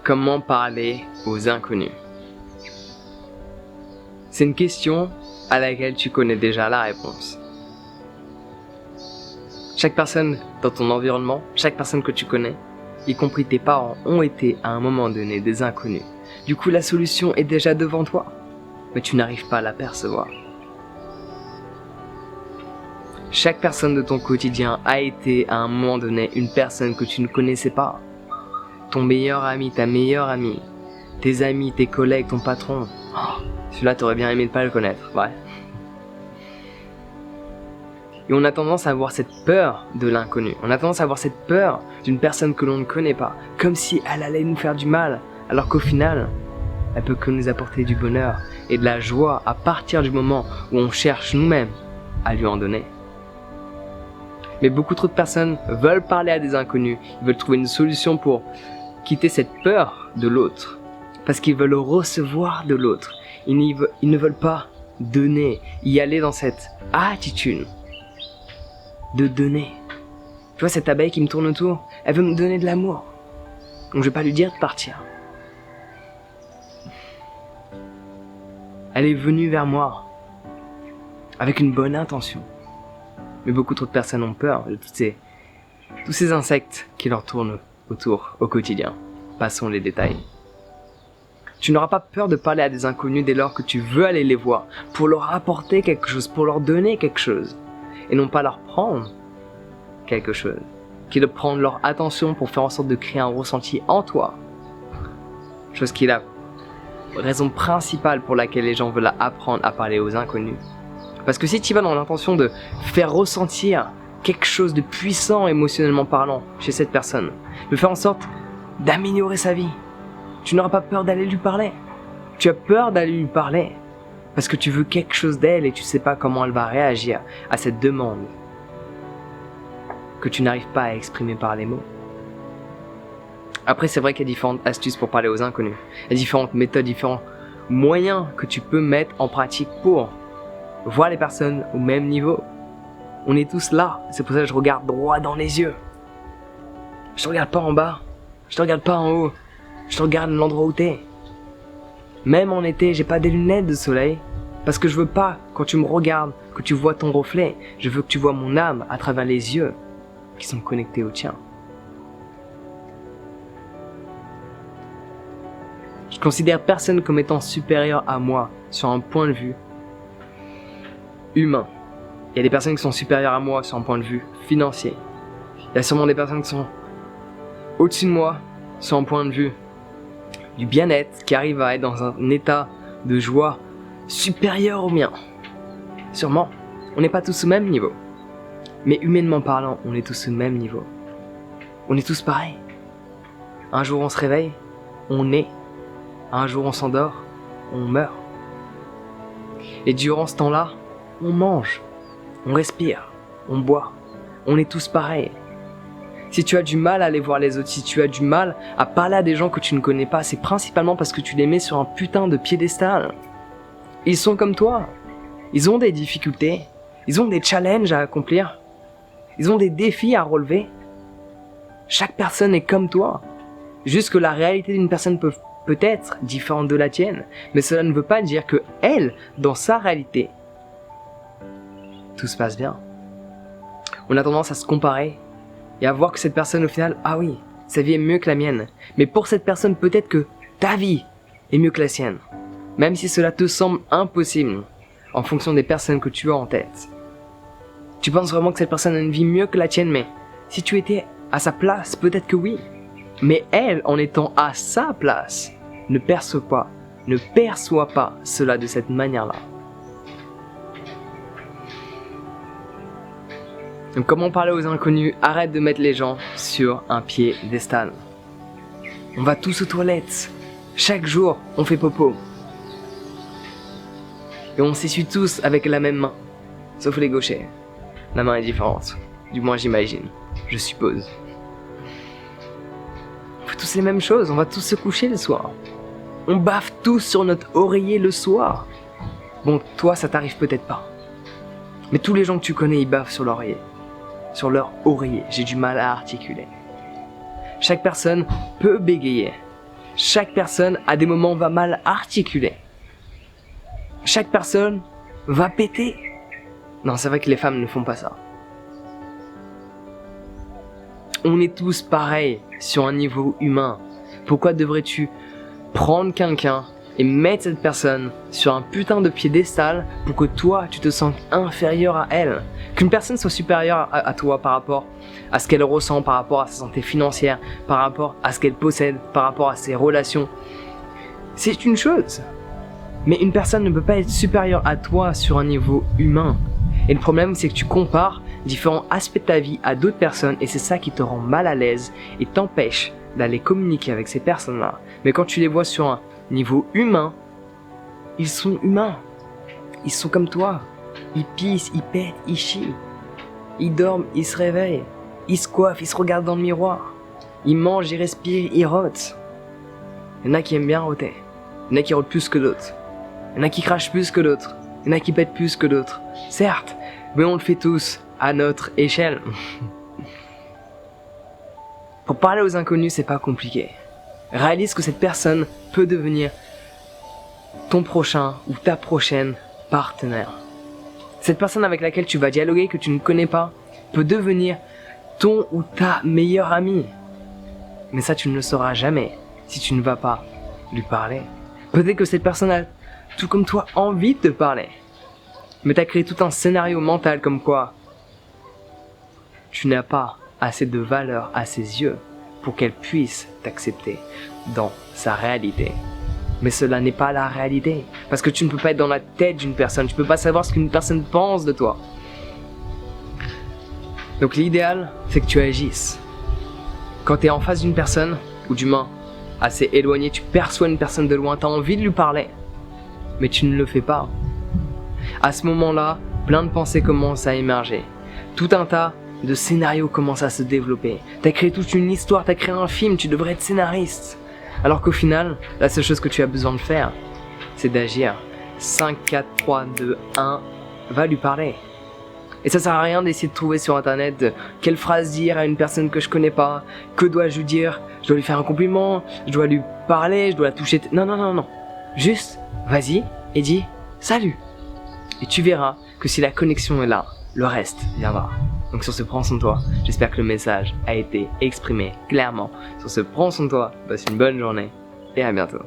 Comment parler aux inconnus? C'est une question à laquelle tu connais déjà la réponse. Chaque personne dans ton environnement, chaque personne que tu connais, y compris tes parents, ont été à un moment donné des inconnus. Du coup, la solution est déjà devant toi, mais tu n'arrives pas à l'apercevoir. Chaque personne de ton quotidien a été à un moment donné une personne que tu ne connaissais pas. Ton meilleur ami, ta meilleure amie, tes amis, tes collègues, ton patron. Oh, celui-là, t'aurais bien aimé ne pas le connaître, ouais. Et on a tendance à avoir cette peur de l'inconnu. On a tendance à avoir cette peur d'une personne que l'on ne connaît pas, comme si elle allait nous faire du mal, alors qu'au final, elle peut que nous apporter du bonheur et de la joie à partir du moment où on cherche nous-mêmes à lui en donner. Mais beaucoup trop de personnes veulent parler à des inconnus, ils veulent trouver une solution pour quitter cette peur de l'autre, parce qu'ils veulent recevoir de l'autre. Ils ne veulent pas donner, y aller dans cette attitude de donner. Tu vois cette abeille qui me tourne autour, elle veut me donner de l'amour, donc je vais pas lui dire de partir. Elle est venue vers moi avec une bonne intention. Mais beaucoup trop de personnes ont peur de tous ces insectes qui leur tournent autour au quotidien. Passons les détails. Tu n'auras pas peur de parler à des inconnus dès lors que tu veux aller les voir pour leur apporter quelque chose, pour leur donner quelque chose, et non pas leur prendre quelque chose, qui est de prendre leur attention pour faire en sorte de créer un ressenti en toi. Chose qui est la raison principale pour laquelle les gens veulent apprendre à parler aux inconnus. Parce que si tu vas dans l'intention de faire ressentir quelque chose de puissant émotionnellement parlant chez cette personne, de faire en sorte d'améliorer sa vie, tu n'auras pas peur d'aller lui parler. Tu as peur d'aller lui parler parce que tu veux quelque chose d'elle et tu ne sais pas comment elle va réagir à cette demande que tu n'arrives pas à exprimer par les mots. Après, c'est vrai qu'il y a différentes astuces pour parler aux inconnus. Il y a différentes méthodes, différents moyens que tu peux mettre en pratique pour voir les personnes au même niveau. On est tous là, c'est pour ça que je regarde droit dans les yeux. Je te regarde pas en bas, je te regarde pas en haut, je te regarde l'endroit où t'es. Même en été, j'ai pas des lunettes de soleil, parce que je veux pas, quand tu me regardes, que tu vois ton reflet, je veux que tu vois mon âme à travers les yeux qui sont connectés au tien. Je considère personne comme étant supérieur à moi sur un point de vue humain. Il y a des personnes qui sont supérieures à moi sur un point de vue financier. Il y a sûrement des personnes qui sont au-dessus de moi sur un point de vue du bien-être, qui arrivent à être dans un état de joie supérieur au mien. Sûrement, on n'est pas tous au même niveau. Mais humainement parlant, on est tous au même niveau. On est tous pareils. Un jour on se réveille, on naît. Un jour on s'endort, on meurt. Et durant ce temps-là, on mange, on respire, on boit. On est tous pareils. Si tu as du mal à aller voir les autres, si tu as du mal à parler à des gens que tu ne connais pas, c'est principalement parce que tu les mets sur un putain de piédestal. Ils sont comme toi. Ils ont des difficultés. Ils ont des challenges à accomplir. Ils ont des défis à relever. Chaque personne est comme toi. Juste que la réalité d'une personne peut être différente de la tienne, mais cela ne veut pas dire que elle, dans sa réalité, tout se passe bien. On a tendance à se comparer et à voir que cette personne au final, ah oui, sa vie est mieux que la mienne. Mais pour cette personne, peut-être que ta vie est mieux que la sienne. Même si cela te semble impossible en fonction des personnes que tu as en tête. Tu penses vraiment que cette personne a une vie mieux que la tienne, mais si tu étais à sa place, peut-être que oui. Mais elle, en étant à sa place, ne perçoit pas cela de cette manière-là. Donc comment parler aux inconnus? Arrête de mettre les gens sur un piédestal. On va tous aux toilettes. Chaque jour, on fait popo. Et on s'essuie tous avec la même main. Sauf les gauchers. La main est différente. Du moins j'imagine. Je suppose. On fait tous les mêmes choses. On va tous se coucher le soir. On baffe tous sur notre oreiller le soir. Bon, toi ça t'arrive peut-être pas. Mais tous les gens que tu connais, ils baffent sur l'oreiller. Sur leur oreiller. J'ai du mal à articuler. Chaque personne peut bégayer. Chaque personne, à des moments, va mal articuler. Chaque personne va péter. Non, c'est vrai que les femmes ne font pas ça. On est tous pareils sur un niveau humain. Pourquoi devrais-tu prendre quelqu'un et mettre cette personne sur un putain de piédestal pour que toi, tu te sentes inférieur à elle? Qu'une personne soit supérieure à toi par rapport à ce qu'elle ressent, par rapport à sa santé financière, par rapport à ce qu'elle possède, par rapport à ses relations, c'est une chose. Mais une personne ne peut pas être supérieure à toi sur un niveau humain. Et le problème, c'est que tu compares différents aspects de ta vie à d'autres personnes et c'est ça qui te rend mal à l'aise et t'empêche d'aller communiquer avec ces personnes-là. Mais quand tu les vois sur un niveau humain, ils sont humains. Ils sont comme toi. Ils pissent, ils pètent, ils chient. Ils dorment, ils se réveillent. Ils se coiffent, ils se regardent dans le miroir. Ils mangent, ils respirent, ils rotent. Il y en a qui aiment bien roter. Il y en a qui rotent plus que d'autres. Il y en a qui crachent plus que d'autres. Il y en a qui pètent plus que d'autres. Certes, mais on le fait tous à notre échelle. Pour parler aux inconnus, c'est pas compliqué. Réalise que cette personne peut devenir ton prochain ou ta prochaine partenaire. Cette personne avec laquelle tu vas dialoguer, que tu ne connais pas, peut devenir ton ou ta meilleure amie. Mais ça, tu ne le sauras jamais si tu ne vas pas lui parler. Peut-être que cette personne a, tout comme toi, envie de te parler. Mais tu as créé tout un scénario mental comme quoi tu n'as pas assez de valeur à ses yeux pour qu'elle puisse t'accepter dans sa réalité. Mais cela n'est pas la réalité. Parce que tu ne peux pas être dans la tête d'une personne. Tu ne peux pas savoir ce qu'une personne pense de toi. Donc l'idéal, c'est que tu agisses. Quand tu es en face d'une personne, ou d'humain assez éloigné, tu perçois une personne de loin, tu as envie de lui parler. Mais tu ne le fais pas. À ce moment-là, plein de pensées commencent à émerger. Tout un tas de scénarios commencent à se développer. Tu as créé toute une histoire, tu as créé un film, tu devrais être scénariste. Alors qu'au final, la seule chose que tu as besoin de faire, c'est d'agir. 5, 4, 3, 2, 1, va lui parler. Et ça sert à rien d'essayer de trouver sur internet quelle phrase dire à une personne que je connais pas, que dois-je lui dire, je dois lui faire un compliment, je dois lui parler, je dois la toucher. Non, non, non, non. Juste, vas-y et dis salut. Et tu verras que si la connexion est là, le reste viendra. Donc sur ce, prends soin de toi. J'espère que le message a été exprimé clairement. Sur ce, prends soin de toi, passe une bonne journée et à bientôt.